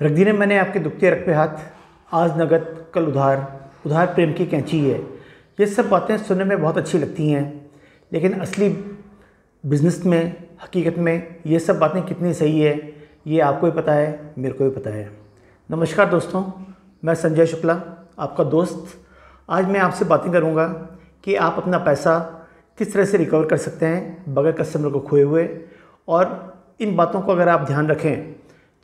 रख दी ने मैंने आपके दुखते रख पे हाथ, आज नगद कल उधार, उधार प्रेम की कैंची है। ये सब बातें सुनने में बहुत अच्छी लगती हैं, लेकिन असली बिज़नेस में हकीकत में ये सब बातें कितनी सही है ये आपको ही पता है, मेरे को भी पता है। नमस्कार दोस्तों, मैं संजय शुक्ला, आपका दोस्त। आज मैं आपसे बातें करूँगा कि आप अपना पैसा किस तरह से रिकवर कर सकते हैं बगैर कस्टमर को खोए हुए। और इन बातों को अगर आप ध्यान रखें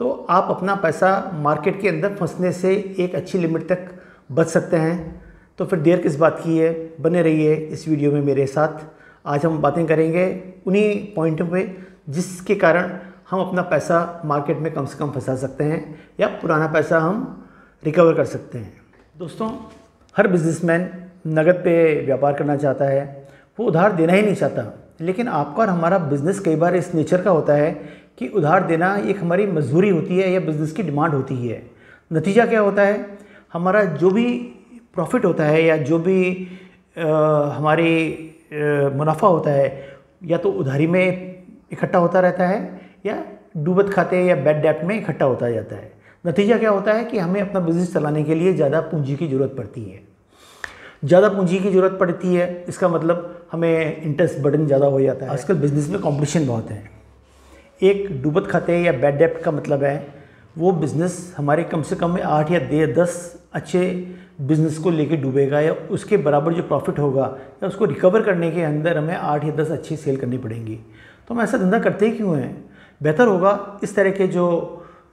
तो आप अपना पैसा मार्केट के अंदर फंसने से एक अच्छी लिमिट तक बच सकते हैं। तो फिर देर किस बात की है, बने रहिए इस वीडियो में मेरे साथ। आज हम बातें करेंगे उन्हीं पॉइंटों पे जिसके कारण हम अपना पैसा मार्केट में कम से कम फंसा सकते हैं या पुराना पैसा हम रिकवर कर सकते हैं। दोस्तों, हर बिजनेसमैन नगद पे व्यापार करना चाहता है, वो उधार देना ही नहीं चाहता। लेकिन आपका और हमारा बिज़नेस कई बार इस नेचर का होता है कि उधार देना एक हमारी मजबूरी होती है या बिज़नेस की डिमांड होती है। नतीजा क्या होता है, हमारा जो भी प्रॉफिट होता है या जो भी हमारी मुनाफा होता है या तो उधारी में इकट्ठा होता रहता है या डूबत खाते या बैड डेब्ट में इकट्ठा होता जाता है। नतीजा क्या होता है कि हमें अपना बिज़नेस चलाने के लिए ज़्यादा पूंजी की ज़रूरत पड़ती है। ज़्यादा पूंजी की ज़रूरत पड़ती है, इसका मतलब हमें इंटरेस्ट बर्डन ज़्यादा हो जाता है। आजकल बिज़नेस में कंपटीशन बहुत है। एक डूबत खाते या बैड डेब्ट का मतलब है वो बिज़नेस हमारे कम से कम 8 या 10 अच्छे बिज़नेस को लेके डूबेगा या उसके बराबर जो प्रॉफिट होगा या उसको रिकवर करने के अंदर हमें 8 या 10 अच्छी सेल करनी पड़ेंगी। तो हम ऐसा धंधा करते ही क्यों हैं? बेहतर होगा इस तरह के जो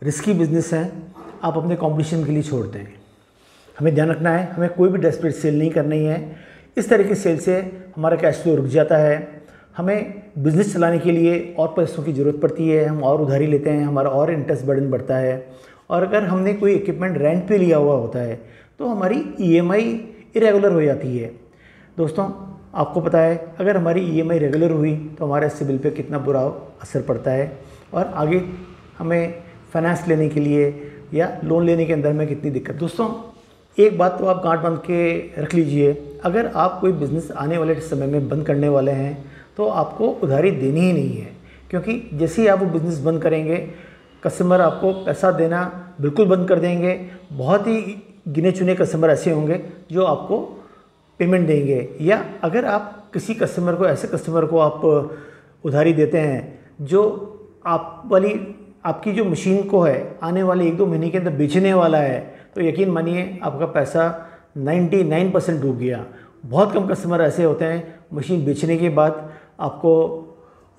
रिस्की बिज़नेस हैं आप अपने कॉम्पिटिशन के लिए छोड़ दें। हमें ध्यान रखना है, हमें कोई भी डेस्परेट सेल नहीं करनी है। इस तरह की सेल से हमारा कैश फ्लो रुक जाता है, हमें बिज़नेस चलाने के लिए और पैसों की ज़रूरत पड़ती है, हम और उधारी लेते हैं, हमारा और इंटरेस्ट बर्डन बढ़ता है। और अगर हमने कोई इक्विपमेंट रेंट पे लिया हुआ होता है तो हमारी EMI इरेगुलर हो जाती है। दोस्तों, आपको पता है अगर हमारी EMI रेगुलर हुई तो हमारे सिबिल पे कितना बुरा असर पड़ता है और आगे हमें फाइनेंस लेने के लिए या लोन लेने के अंदर में कितनी दिक्कत। दोस्तों, एक बात तो आप गांठ बांध के रख लीजिए, अगर आप कोई बिज़नेस आने वाले समय में बंद करने वाले हैं तो आपको उधारी देनी ही नहीं है, क्योंकि जैसे ही आप वो बिज़नेस बंद करेंगे कस्टमर आपको पैसा देना बिल्कुल बंद कर देंगे। बहुत ही गिने चुने कस्टमर ऐसे होंगे जो आपको पेमेंट देंगे। या अगर आप किसी कस्टमर को, ऐसे कस्टमर को आप उधारी देते हैं जो आपकी जो मशीन को है आने वाले 1-2 महीने के अंदर बेचने वाला है, तो यकीन मानिए आपका पैसा 99% डूब गया। बहुत कम कस्टमर ऐसे होते हैं मशीन बेचने के बाद आपको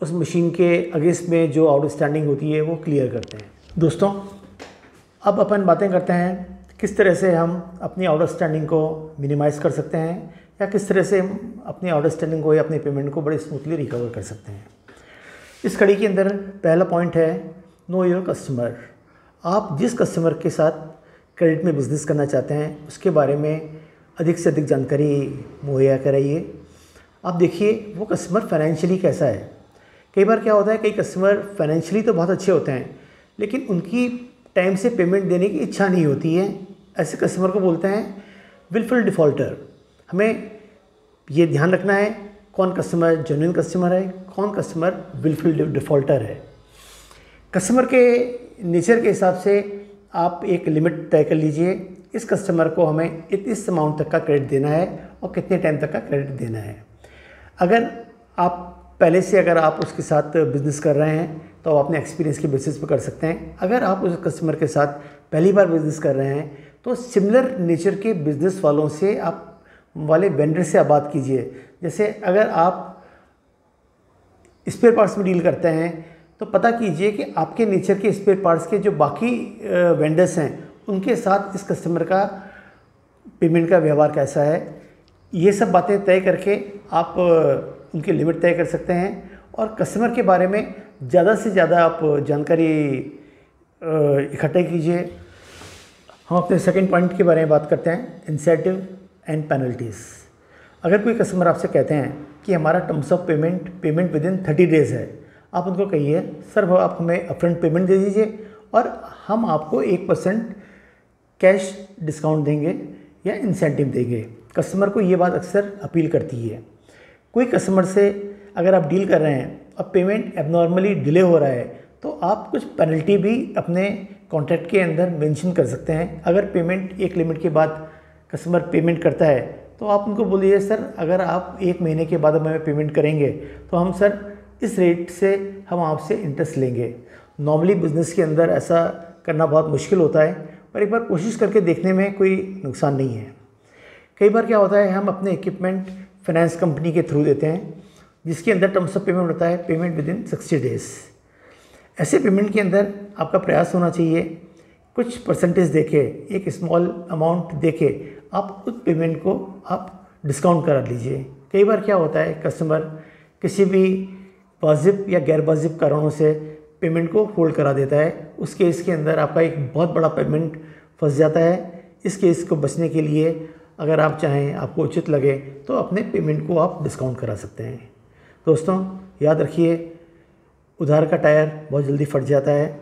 उस मशीन के अगेंस्ट में जो आउटस्टैंडिंग होती है वो क्लियर करते हैं। दोस्तों, अब अपन बातें करते हैं किस तरह से हम अपनी आउटस्टैंडिंग को मिनिमाइज़ कर सकते हैं या किस तरह से हम अपनी आउटस्टैंडिंग को या अपनी पेमेंट को बड़े स्मूथली रिकवर कर सकते हैं। इस कड़ी के अंदर पहला पॉइंट है नो योर कस्टमर। आप जिस कस्टमर के साथ क्रेडिट में बिज़नेस करना चाहते हैं उसके बारे में अधिक से अधिक जानकारी मुहैया कराइए। आप देखिए वो कस्टमर फाइनेंशियली कैसा है। कई बार क्या होता है, कई कस्टमर फाइनेंशियली तो बहुत अच्छे होते हैं लेकिन उनकी टाइम से पेमेंट देने की इच्छा नहीं होती है। ऐसे कस्टमर को बोलते हैं विलफुल डिफ़ॉल्टर। हमें ये ध्यान रखना है कौन कस्टमर जेन्युइन कस्टमर है, कौन कस्टमर विलफुल डिफ़ॉल्टर है। कस्टमर के नेचर के हिसाब से आप एक लिमिट तय कर लीजिए, इस कस्टमर को हमें इस अमाउंट तक का क्रेडिट देना है और कितने टाइम तक का क्रेडिट देना है। अगर आप पहले से आप उसके साथ बिज़नेस कर रहे हैं तो आप अपने एक्सपीरियंस के बेसिस पर कर सकते हैं। अगर आप उस कस्टमर के साथ पहली बार बिज़नेस कर रहे हैं तो सिमिलर नेचर के बिज़नेस वालों से आप वाले वेंडर से आप बात कीजिए। जैसे अगर आप स्पेयर पार्ट्स में डील करते हैं तो पता कीजिए कि आपके नेचर के स्पेयर पार्ट्स के जो बाकी वेंडर्स हैं उनके साथ इस कस्टमर का पेमेंट का व्यवहार कैसा है। ये सब बातें तय करके आप उनकी लिमिट तय कर सकते हैं और कस्टमर के बारे में ज़्यादा से ज़्यादा आप जानकारी इकट्ठा कीजिए। हम अपने सेकंड पॉइंट के बारे में बात करते हैं, इंसेंटिव एंड पेनल्टीज़। अगर कोई कस्टमर आपसे कहते हैं कि हमारा terms of payment with in 30 days है, आप उनको कहिए सर आप हमें अपफ्रंट पेमेंट दे दीजिए और हम आपको 1% कैश डिस्काउंट देंगे या इंसेंटिव देंगे। कस्टमर को ये बात अक्सर अपील करती है। कोई कस्टमर से अगर आप डील कर रहे हैं और पेमेंट एबनॉर्मली डिले हो रहा है तो आप कुछ पेनल्टी भी अपने कॉन्ट्रैक्ट के अंदर मेंशन कर सकते हैं। अगर पेमेंट एक लिमिट के बाद कस्टमर पेमेंट करता है तो आप उनको बोलिए सर अगर आप 1 महीने के बाद हमें पेमेंट करेंगे तो हम सर इस रेट से हम आपसे इंटरेस्ट लेंगे। नॉर्मली बिज़नेस के अंदर ऐसा करना बहुत मुश्किल होता है, पर एक बार कोशिश करके देखने में कोई नुकसान नहीं है। कई बार क्या होता है हम अपने इक्विपमेंट फाइनेंस कंपनी के थ्रू देते हैं, जिसके अंदर टर्म्स ऑफ पेमेंट होता है पेमेंट विद इन 60 डेज़। ऐसे पेमेंट के अंदर आपका प्रयास होना चाहिए कुछ परसेंटेज देके, एक स्मॉल अमाउंट देके आप उस पेमेंट को आप डिस्काउंट करा लीजिए। कई बार क्या होता है कस्टमर किसी भी वाजिब या गैर वाजिब कारणों से पेमेंट को होल्ड करा देता है, उस केस के अंदर आपका एक बहुत बड़ा पेमेंट फंस जाता है। इस केस को बचने के लिए अगर आप चाहें, आपको उचित लगे तो अपने पेमेंट को आप डिस्काउंट करा सकते हैं। दोस्तों याद रखिए, उधार का टायर बहुत जल्दी फट जाता है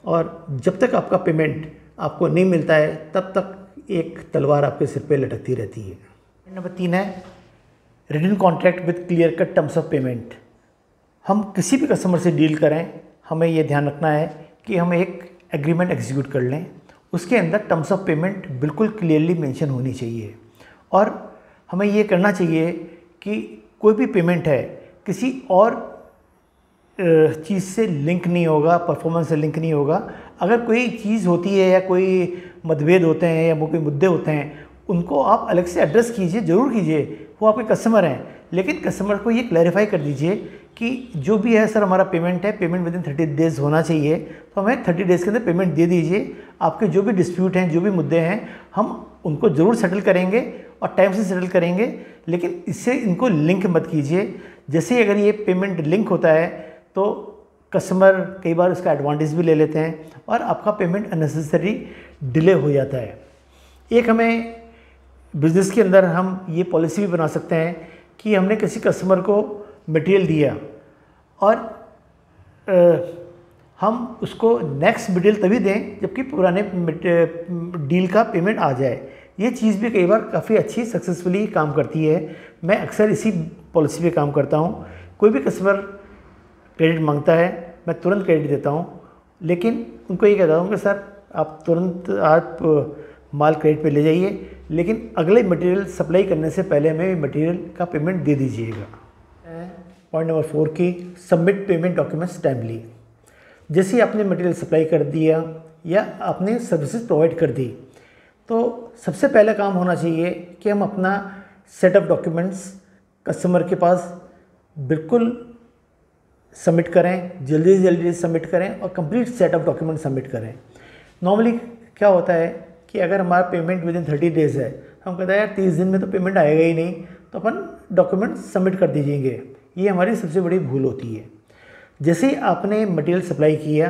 और जब तक आपका पेमेंट आपको नहीं मिलता है तब तक एक तलवार आपके सिर पे लटकती रहती है। नंबर 3 है written contract with clear cut terms of payment. हम किसी भी कस्टमर से डील करें, हमें ये ध्यान रखना है कि हम एक एग्रीमेंट एग्जीक्यूट कर लें, उसके अंदर टर्म्स ऑफ पेमेंट बिल्कुल क्लियरली मेंशन होनी चाहिए और हमें ये करना चाहिए कि कोई भी पेमेंट है किसी और चीज़ से लिंक नहीं होगा, परफॉर्मेंस से लिंक नहीं होगा। अगर कोई चीज़ होती है या कोई मतभेद होते हैं या वो कोई मुद्दे होते हैं, उनको आप अलग से एड्रेस कीजिए, ज़रूर कीजिए, वो आपके कस्टमर हैं, लेकिन कस्टमर को ये क्लैरिफाई कर दीजिए कि जो भी है सर हमारा पेमेंट है, पेमेंट विद इन 30 डेज़ होना चाहिए, तो हमें 30 डेज़ के अंदर पेमेंट दे दीजिए। आपके जो भी डिस्प्यूट हैं, जो भी मुद्दे हैं, हम उनको ज़रूर सेटल करेंगे और टाइम से सेटल करेंगे, लेकिन इससे इनको लिंक मत कीजिए। जैसे अगर ये पेमेंट लिंक होता है तो कस्टमर कई बार उसका एडवांटेज भी ले लेते हैं और आपका पेमेंट अननेसेसरी डिले हो जाता है। एक हमें बिज़नेस के अंदर हम ये पॉलिसी भी बना सकते हैं कि हमने किसी कस्टमर को मटेरियल दिया और हम उसको नेक्स्ट मटेरियल तभी दें जबकि पुराने डील का पेमेंट आ जाए। ये चीज़ भी कई बार काफ़ी अच्छी सक्सेसफुली काम करती है। मैं अक्सर इसी पॉलिसी पे काम करता हूँ। कोई भी कस्टमर क्रेडिट मांगता है, मैं तुरंत क्रेडिट देता हूँ, लेकिन उनको ये कहता हूँ कि सर आप तुरंत आप माल क्रेडिट पे ले जाइए, लेकिन अगले मटेरियल सप्लाई करने से पहले हमें मटेरियल का पेमेंट दे दीजिएगा। पॉइंट नंबर 4 की सबमिट पेमेंट डॉक्यूमेंट्स टाइमली। जैसे आपने मटेरियल सप्लाई कर दिया या आपने सर्विसेज प्रोवाइड कर दी, तो सबसे पहला काम होना चाहिए कि हम अपना सेट ऑफ डॉक्यूमेंट्स कस्टमर के पास बिल्कुल सबमिट करें, जल्दी से जल्दी सबमिट करें और complete set of document submit करें। नॉर्मली क्या होता है कि अगर हमारा पेमेंट विद इन 30 डेज़ है, हम कहते हैं यार 30 दिन में तो पेमेंट आएगा ही नहीं, तो अपन डॉक्यूमेंट सबमिट कर दीजिएंगे। ये हमारी सबसे बड़ी भूल होती है। जैसे ही आपने मटेरियल सप्लाई किया,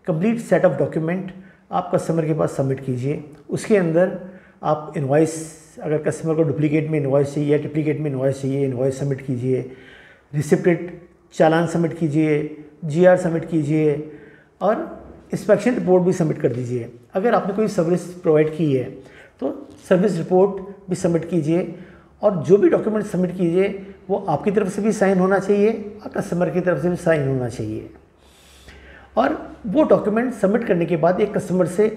कंप्लीट सेट ऑफ डॉक्यूमेंट आप कस्टमर के पास सबमिट कीजिए। उसके अंदर आप इनवॉइस, अगर कस्टमर को डुप्लीकेट में इनवॉइस चाहिए या ट्रिप्लीकेट में इनवॉइस चाहिए, इनवॉइस सबमिट कीजिए, रिसिप्ट चालान सबमिट कीजिए, जीआर सबमिट कीजिए और इंस्पेक्शन रिपोर्ट भी सबमिट कर दीजिए। अगर आपने कोई सर्विस प्रोवाइड की है तो सर्विस रिपोर्ट भी सबमिट कीजिए और जो भी डॉक्यूमेंट सबमिट कीजिए वो आपकी तरफ से भी साइन होना चाहिए और कस्टमर की तरफ से भी साइन होना चाहिए। और वो डॉक्यूमेंट सबमिट करने के बाद एक कस्टमर से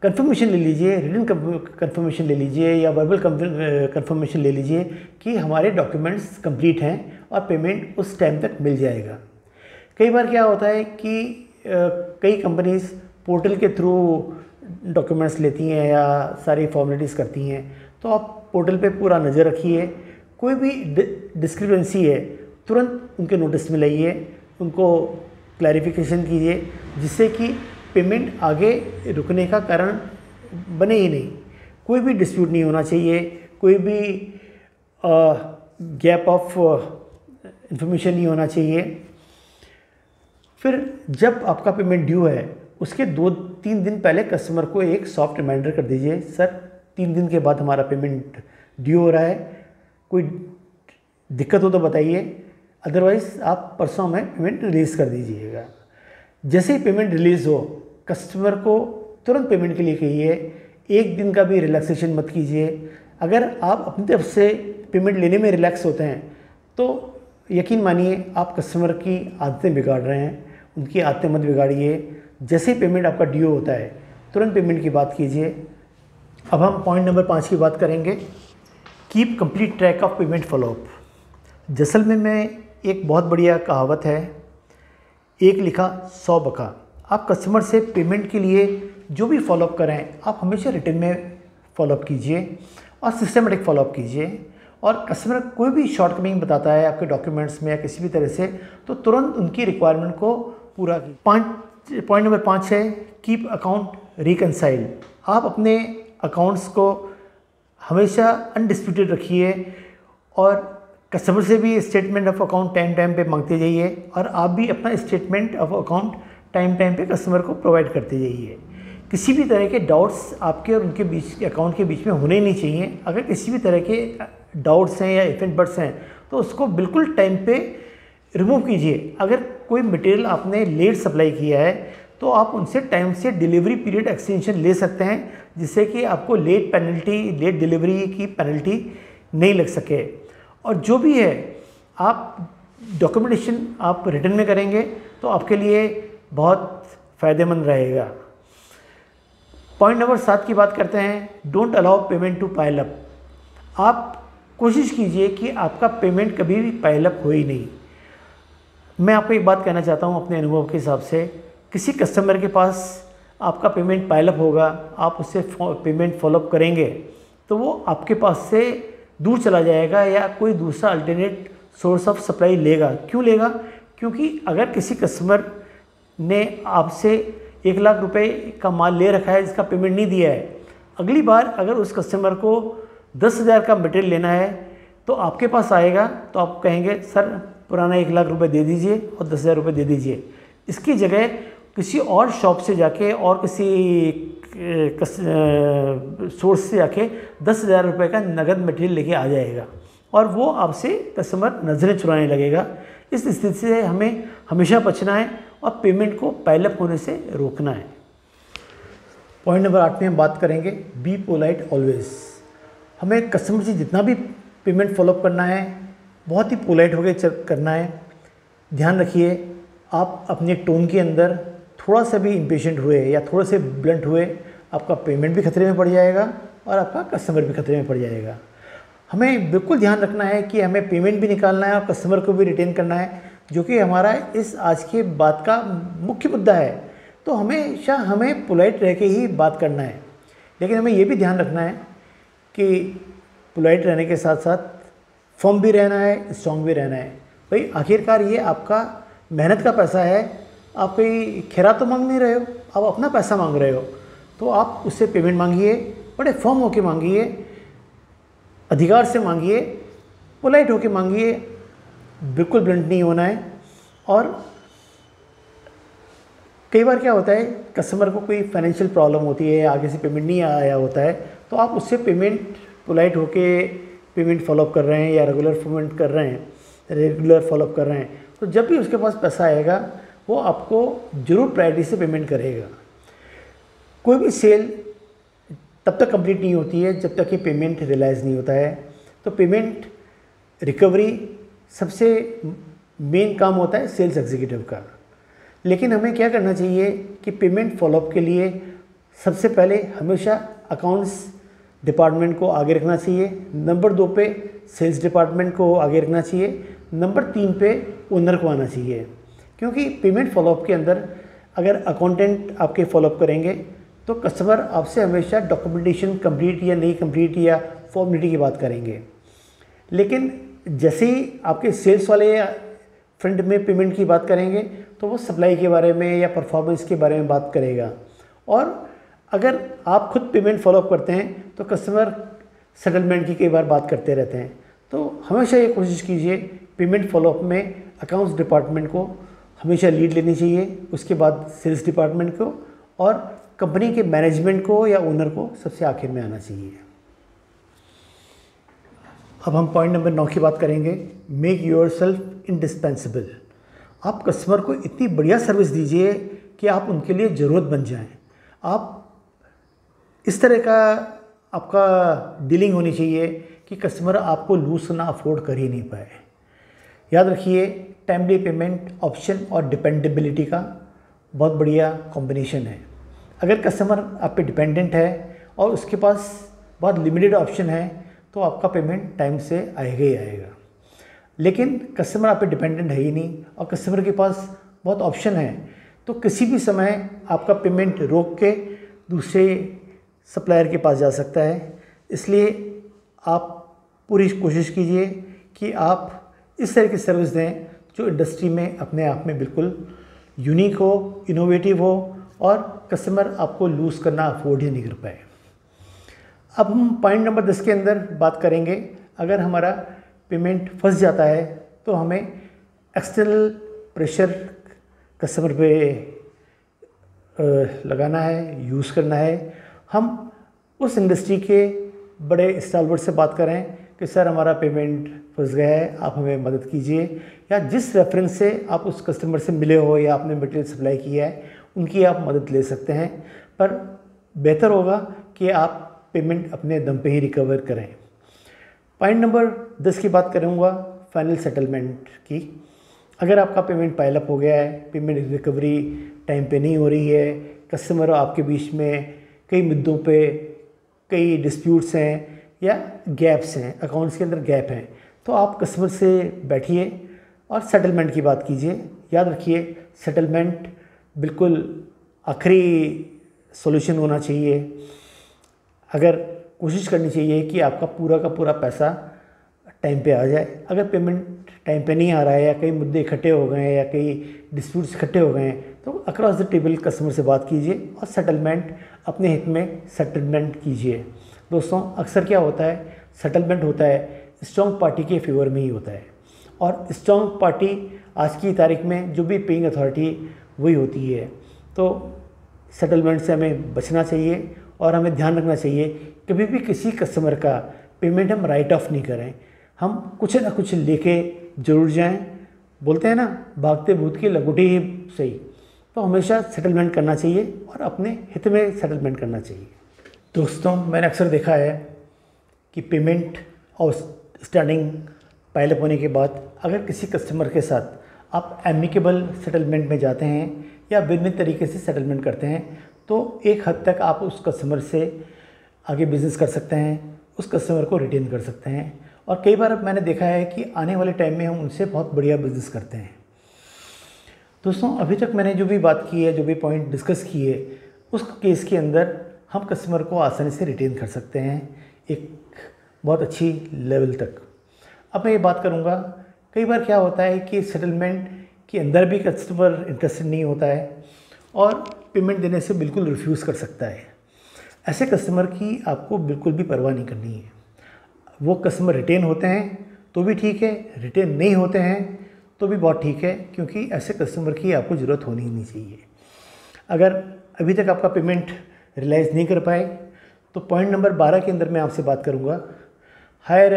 कंफर्मेशन ले लीजिए, रिटन कंफर्मेशन ले लीजिए या वर्बल कंफर्मेशन ले लीजिए कि हमारे डॉक्यूमेंट्स कंप्लीट हैं और पेमेंट उस टाइम तक मिल जाएगा। कई बार क्या होता है कि कई कंपनीज़ पोर्टल के थ्रू डॉक्यूमेंट्स लेती हैं या सारी फॉर्मेलिटीज़ करती हैं, तो आप पोर्टल पे पूरा नज़र रखिए। कोई भी डिस्क्रिपेंसी है तुरंत उनके नोटिस में लाइए, उनको क्लैरिफिकेशन कीजिए, जिससे कि पेमेंट आगे रुकने का कारण बने ही नहीं। कोई भी डिस्प्यूट नहीं होना चाहिए, कोई भी गैप ऑफ इंफॉर्मेशन नहीं होना चाहिए। फिर जब आपका पेमेंट ड्यू है उसके 2-3 दिन पहले कस्टमर को एक सॉफ्ट रिमाइंडर कर दीजिए, सर 3 दिन के बाद हमारा पेमेंट ड्यू हो रहा है, कोई दिक्कत हो तो बताइए, अदरवाइज़ आप परसों में पेमेंट रिलीज़ कर दीजिएगा। जैसे ही पेमेंट रिलीज़ हो कस्टमर को तुरंत पेमेंट के लिए कहिए, एक दिन का भी रिलैक्सेशन मत कीजिए। अगर आप अपनी तरफ से पेमेंट लेने में रिलैक्स होते हैं तो यकीन मानिए आप कस्टमर की आदतें बिगाड़ रहे हैं। उनकी आदतें मत बिगाड़िए। जैसे ही पेमेंट आपका ड्यू होता है तुरंत पेमेंट की बात कीजिए। अब हम पॉइंट नंबर 5 की बात करेंगे, keep complete track of payment follow up. Jaisalmer में एक बहुत बढ़िया कहावत है, एक लिखा 100 बका। आप कस्टमर से पेमेंट के लिए जो भी फॉलोअप करें आप हमेशा रिटर्न में फॉलोअप कीजिए और सिस्टमेटिक फॉलोअप कीजिए। और कस्टमर कोई भी शॉर्टकमिंग बताता है आपके डॉक्यूमेंट्स में या किसी भी तरह से, तो तुरंत उनकी रिक्वायरमेंट को पूरा कीजिए। पॉइंट नंबर 5 है, कीप अकाउंट रिकनसाइल। आप अपने अकाउंट्स को हमेशा अनडिस्प्यूटेड रखिए और कस्टमर से भी statement of account time time पे मांगते जाइए और आप भी अपना statement of account time time पे कस्टमर को प्रोवाइड करते जाइए। किसी भी तरह के डाउट्स आपके और उनके बीच अकाउंट के बीच में होने ही नहीं चाहिए। अगर किसी भी तरह के डाउट्स हैं या इफेक्ट बर्ड्स हैं तो उसको बिल्कुल टाइम पे रिमूव कीजिए। अगर कोई मटेरियल आपने लेट सप्लाई किया है तो आप उनसे टाइम से डिलीवरी पीरियड एक्सटेंशन ले सकते हैं, जिससे कि आपको लेट डिलीवरी की पेनल्टी नहीं लग सके। और जो भी है आप डॉक्यूमेंटेशन आप रिटर्न में करेंगे तो आपके लिए बहुत फ़ायदेमंद रहेगा। पॉइंट नंबर 7 की बात करते हैं, don't allow payment to pile up. आप कोशिश कीजिए कि आपका पेमेंट कभी भी पाइल अप हो ही नहीं। मैं आपको एक बात कहना चाहता हूँ अपने अनुभव के हिसाब से, किसी कस्टमर के पास आपका पेमेंट पाइल अप होगा, आप उससे पेमेंट फॉलोअप करेंगे तो वो आपके पास से दूर चला जाएगा या कोई दूसरा अल्टरनेट सोर्स ऑफ सप्लाई लेगा। क्यों लेगा? क्योंकि अगर किसी कस्टमर ने आपसे 1 लाख रुपए का माल ले रखा है जिसका पेमेंट नहीं दिया है, अगली बार अगर उस कस्टमर को 10,000 का मटेरियल लेना है तो आपके पास आएगा तो आप कहेंगे सर पुराना 1 लाख रुपए दे दीजिए और 10,000 रुपये दे दीजिए। इसकी जगह किसी और शॉप से जाके और किसी सोर्स से जाके 10,000 रुपये का नगद मटेरियल लेके आ जाएगा और वो आपसे कस्टमर नज़रें चुराने लगेगा। इस स्थिति से हमें हमेशा बचना है और पेमेंट को पाइल अप होने से रोकना है। पॉइंट नंबर 8 में हम बात करेंगे, बी पोलाइट ऑलवेज। हमें कस्टमर से जितना भी पेमेंट फॉलोअप करना है बहुत ही पोलाइट होकर करना है। ध्यान रखिए आप अपने टोन के अंदर थोड़ा सा भी इम्पेशेंट हुए या थोड़ा से ब्लंट हुए, आपका पेमेंट भी खतरे में पड़ जाएगा और आपका कस्टमर भी खतरे में पड़ जाएगा। हमें बिल्कुल ध्यान रखना है कि हमें पेमेंट भी निकालना है और कस्टमर को भी रिटेन करना है, जो कि हमारा इस आज के बात का मुख्य मुद्दा है। तो हमेशा हमें पोलाइट रह के ही बात करना है, लेकिन हमें ये भी ध्यान रखना है कि पोलाइट रहने के साथ साथ फर्म भी रहना है, स्ट्रॉन्ग भी रहना है। भाई आखिरकार ये आपका मेहनत का पैसा है, आप कोई खैरा तो मांग नहीं रहे हो, आप अपना पैसा मांग रहे हो, तो आप उससे पेमेंट मांगिए, बड़े फर्म होके मांगिए, अधिकार से मांगिए, पोलाइट होके मांगिए, बिल्कुल ब्लंट नहीं होना है। और कई बार क्या होता है कस्टमर को कोई फाइनेंशियल प्रॉब्लम होती है, आगे से पेमेंट नहीं आया होता है, तो आप उससे पेमेंट पोलाइट होके पेमेंट फॉलोअप कर रहे हैं या रेगुलर फॉलोअप कर रहे हैं, तो जब भी उसके पास पैसा आएगा वो आपको ज़रूर प्रायोरिटी से पेमेंट करेगा। कोई भी सेल तब तक कंप्लीट नहीं होती है जब तक कि पेमेंट रियलाइज़ नहीं होता है। तो पेमेंट रिकवरी सबसे मेन काम होता है सेल्स एग्जीक्यूटिव का। लेकिन हमें क्या करना चाहिए कि पेमेंट फॉलोअप के लिए सबसे पहले हमेशा अकाउंट्स डिपार्टमेंट को आगे रखना चाहिए, नंबर 2 पे सेल्स डिपार्टमेंट को आगे रखना चाहिए, नंबर 3 पे ओनर को आना चाहिए। क्योंकि पेमेंट फॉलोअप के अंदर अगर अकाउंटेंट आपके फॉलोअप करेंगे तो कस्टमर आपसे हमेशा डॉक्यूमेंटेशन कंप्लीट या नहीं कंप्लीट या फॉर्मेलिटी की बात करेंगे। लेकिन जैसे ही आपके सेल्स वाले फ्रंट में पेमेंट की बात करेंगे तो वो सप्लाई के बारे में या परफॉर्मेंस के बारे में बात करेगा। और अगर आप खुद पेमेंट फॉलोअप करते हैं तो कस्टमर सेटलमेंट की कई बार बात करते रहते हैं। तो हमेशा ये कोशिश कीजिए पेमेंट फॉलोअप में अकाउंट्स डिपार्टमेंट को हमेशा लीड लेनी चाहिए, उसके बाद सेल्स डिपार्टमेंट को और कंपनी के मैनेजमेंट को या ओनर को सबसे आखिर में आना चाहिए। अब हम पॉइंट नंबर 9 की बात करेंगे, मेक योरसेल्फ इंडिस्पेंसिबल। आप कस्टमर को इतनी बढ़िया सर्विस दीजिए कि आप उनके लिए ज़रूरत बन जाएं। आप इस तरह का आपका डीलिंग होनी चाहिए कि कस्टमर आपको लूज करना अफोर्ड कर ही नहीं पाए। याद रखिए टाइमली पेमेंट ऑप्शन और डिपेंडेबिलिटी का बहुत बढ़िया कॉम्बिनेशन है। अगर कस्टमर आप पे डिपेंडेंट है और उसके पास बहुत लिमिटेड ऑप्शन है तो आपका पेमेंट टाइम से आएगा ही आएगा। लेकिन कस्टमर आप पे डिपेंडेंट है ही नहीं और कस्टमर के पास बहुत ऑप्शन है, तो किसी भी समय आपका पेमेंट रोक के दूसरे सप्लायर के पास जा सकता है। इसलिए आप पूरी कोशिश कीजिए कि आप इस तरह की सर्विस दें जो इंडस्ट्री में अपने आप में बिल्कुल यूनिक हो, इनोवेटिव हो और कस्टमर आपको लूज़ करना अफोर्ड ही नहीं कर पाए। अब हम पॉइंट नंबर 10 के अंदर बात करेंगे। अगर हमारा पेमेंट फंस जाता है तो हमें एक्सटर्नल प्रेशर कस्टमर पे लगाना है, यूज़ करना है। हम उस इंडस्ट्री के बड़े स्टालवर्ड से बात करें कि सर हमारा पेमेंट फंस गया है, आप हमें मदद कीजिए, या जिस रेफरेंस से आप उस कस्टमर से मिले हो या आपने मटेरियल सप्लाई किया है उनकी आप मदद ले सकते हैं। पर बेहतर होगा कि आप पेमेंट अपने दम पे ही रिकवर करें। पॉइंट नंबर 10 की बात करूँगा फाइनल सेटलमेंट की। अगर आपका पेमेंट पाइल अप हो गया है, पेमेंट रिकवरी टाइम पे नहीं हो रही है, कस्टमर आपके बीच में कई मुद्दों पे कई डिस्प्यूट्स हैं या गैप्स हैं, अकाउंट्स के अंदर गैप हैं, तो आप कस्टमर से बैठिए और सेटलमेंट की बात कीजिए। याद रखिए सेटलमेंट बिल्कुल आखिरी सॉल्यूशन होना चाहिए। अगर कोशिश करनी चाहिए कि आपका पूरा का पूरा पैसा टाइम पे आ जाए। अगर पेमेंट टाइम पे नहीं आ रहा है या कई मुद्दे इकट्ठे हो गए हैं या कई डिस्प्यूट्स इकट्ठे हो गए हैं तो अक्रॉस द टेबल कस्टमर से बात कीजिए और सेटलमेंट अपने हित में सेटलमेंट कीजिए। दोस्तों अक्सर क्या होता है, सेटलमेंट होता है स्ट्रॉन्ग पार्टी के फेवर में ही होता है और स्ट्रॉन्ग पार्टी आज की तारीख में जो भी पेइंग अथॉरिटी वही होती है। तो सेटलमेंट से हमें बचना चाहिए और हमें ध्यान रखना चाहिए कभी भी किसी कस्टमर का पेमेंट हम राइट ऑफ नहीं करें। हम कुछ ना कुछ लेके जरूर जाएं। बोलते हैं ना भागते भूत की लंगोटी ही सही, तो हमेशा सेटलमेंट करना चाहिए और अपने हित में सेटलमेंट करना चाहिए। दोस्तों मैंने अक्सर देखा है कि पेमेंट और स्टैंडिंग पाइल अप होने के बाद अगर किसी कस्टमर के साथ आप एमिकेबल सेटलमेंट में जाते हैं या भिन्न तरीके से सेटलमेंट करते हैं तो एक हद तक आप उस कस्टमर से आगे बिज़नेस कर सकते हैं, उस कस्टमर को रिटेन कर सकते हैं। और कई बार मैंने देखा है कि आने वाले टाइम में हम उनसे बहुत बढ़िया बिज़नेस करते हैं। दोस्तों अभी तक मैंने जो भी बात की है, जो भी पॉइंट डिस्कस किए, उस केस के अंदर हम कस्टमर को आसानी से रिटेन कर सकते हैं एक बहुत अच्छी लेवल तक। अब मैं ये बात करूँगा, कई बार क्या होता है कि सेटलमेंट के अंदर भी कस्टमर इंटरेस्टेड नहीं होता है और पेमेंट देने से बिल्कुल रिफ्यूज़ कर सकता है। ऐसे कस्टमर की आपको बिल्कुल भी परवाह नहीं करनी है। वो कस्टमर रिटेन होते हैं तो भी ठीक है, रिटेन नहीं होते हैं तो भी बहुत ठीक है, क्योंकि ऐसे कस्टमर की आपको ज़रूरत होनी ही नहीं चाहिए। अगर अभी तक आपका पेमेंट रियलाइज़ नहीं कर पाए तो पॉइंट नंबर 12 के अंदर मैं आपसे बात करूँगा हायर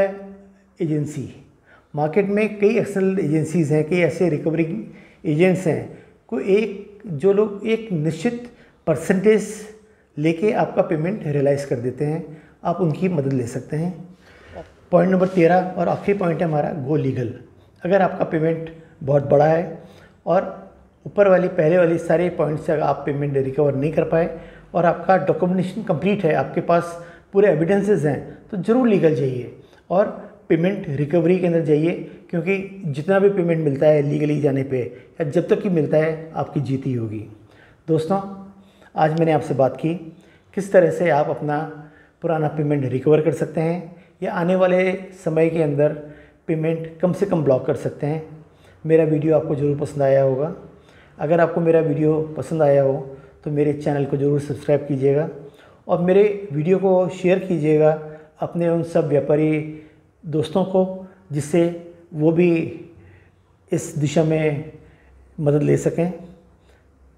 एजेंसी। मार्केट में कई एक्सटर्नल एजेंसीज़ हैं, कई ऐसे रिकवरी एजेंट्स हैं, कोई एक जो लोग एक निश्चित परसेंटेज लेके आपका पेमेंट रियलाइज़ कर देते हैं। आप उनकी मदद ले सकते हैं। पॉइंट नंबर 13 और आखिरी पॉइंट है हमारा गो लीगल। अगर आपका पेमेंट बहुत बड़ा है और ऊपर वाली पहले वाली सारे पॉइंट्स से अगर आप पेमेंट रिकवर नहीं कर पाए और आपका डॉक्यूमेंटेशन कंप्लीट है, आपके पास पूरे एविडेंसेस हैं, तो ज़रूर लीगल जाइए और पेमेंट रिकवरी के अंदर जाइए, क्योंकि जितना भी पेमेंट मिलता है लीगली जाने पे या जब तक कि मिलता है आपकी जीत ही होगी। दोस्तों आज मैंने आपसे बात की किस तरह से आप अपना पुराना पेमेंट रिकवर कर सकते हैं या आने वाले समय के अंदर पेमेंट कम से कम ब्लॉक कर सकते हैं। मेरा वीडियो आपको ज़रूर पसंद आया होगा। अगर आपको मेरा वीडियो पसंद आया हो तो मेरे चैनल को ज़रूर सब्सक्राइब कीजिएगा और मेरे वीडियो को शेयर कीजिएगा अपने उन सब व्यापारी दोस्तों को, जिससे वो भी इस दिशा में मदद ले सकें।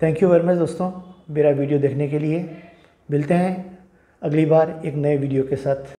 थैंक यू वेरी मच दोस्तों मेरा वीडियो देखने के लिए। मिलते हैं अगली बार एक नए वीडियो के साथ।